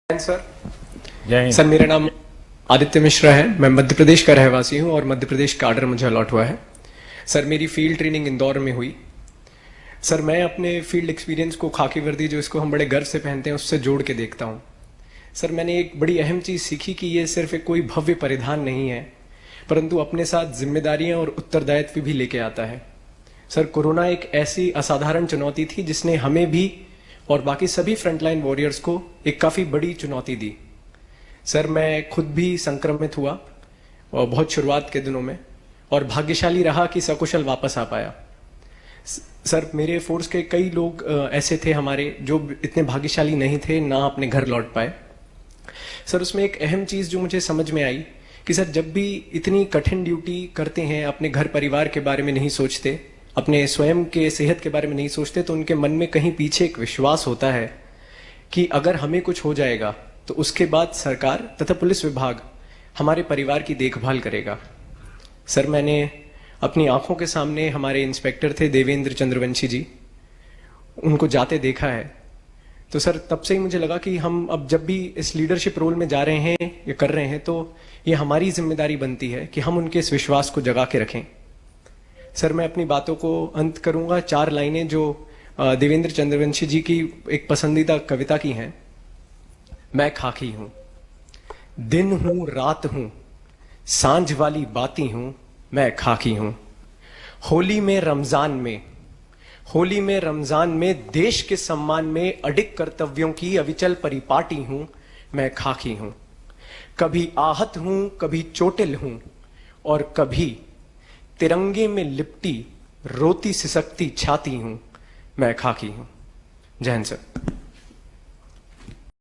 Sir जय Hind. Sir मेरा नाम आदित्य मिश्रा है। मैं मध्य प्रदेश का रहवासी हूं और मध्य प्रदेश काडर मुझे अलॉट हुआ है। सर मेरी फील्ड ट्रेनिंग इंदौर में हुई। सर मैं अपने फील्ड एक्सपीरियंस को खाकी वर्दी जो इसको हम बड़े गर्व से पहनते हैं उससे जोड़ के देखता हूं। सर मैंने एक बड़ी अहम चीज़ सीखी कि ये सिर्फ एक कोई भव्य परिधान नहीं है, परंतु अपने साथ जिम्मेदारियां और उत्तरदायित्व भी लेके आता है। सर कोरोना एक ऐसी असाधारण चुनौती थी जिसने हमें भी और बाकी सभी फ्रंटलाइन वॉरियर्स को एक काफ़ी बड़ी चुनौती दी। सर मैं खुद भी संक्रमित हुआ और बहुत शुरुआत के दिनों में, और भाग्यशाली रहा कि सकुशल वापस आ पाया। सर मेरे फोर्स के कई लोग ऐसे थे हमारे जो इतने भाग्यशाली नहीं थे, ना अपने घर लौट पाए। सर उसमें एक अहम चीज़ जो मुझे समझ में आई कि सर जब भी इतनी कठिन ड्यूटी करते हैं, अपने घर परिवार के बारे में नहीं सोचते, अपने स्वयं के सेहत के बारे में नहीं सोचते, तो उनके मन में कहीं पीछे एक विश्वास होता है कि अगर हमें कुछ हो जाएगा तो उसके बाद सरकार तथा पुलिस विभाग हमारे परिवार की देखभाल करेगा। सर मैंने अपनी आंखों के सामने हमारे इंस्पेक्टर थे देवेंद्र चंद्रवंशी जी, उनको जाते देखा है। तो सर तब से ही मुझे लगा कि हम अब जब भी इस लीडरशिप रोल में जा रहे हैं या कर रहे हैं, तो ये हमारी जिम्मेदारी बनती है कि हम उनके इस विश्वास को जगा के रखें। सर मैं अपनी बातों को अंत करूंगा 4 लाइनें जो देवेंद्र चंद्रवंशी जी की एक पसंदीदा कविता की हैं। मैं खाकी हूं, दिन हूं रात हूं, सांझ वाली बाती हूं, मैं खाकी हूं। होली में रमजान में, होली में रमजान में देश के सम्मान में अडिग कर्तव्यों की अविचल परिपाटी हूं, मैं खाकी हूं। कभी आहत हूं, कभी चोटिल हूं, और कभी तिरंगे में लिपटी रोती सिसकती छाती हूं, मैं खाकी हूं। जय हिंद सर।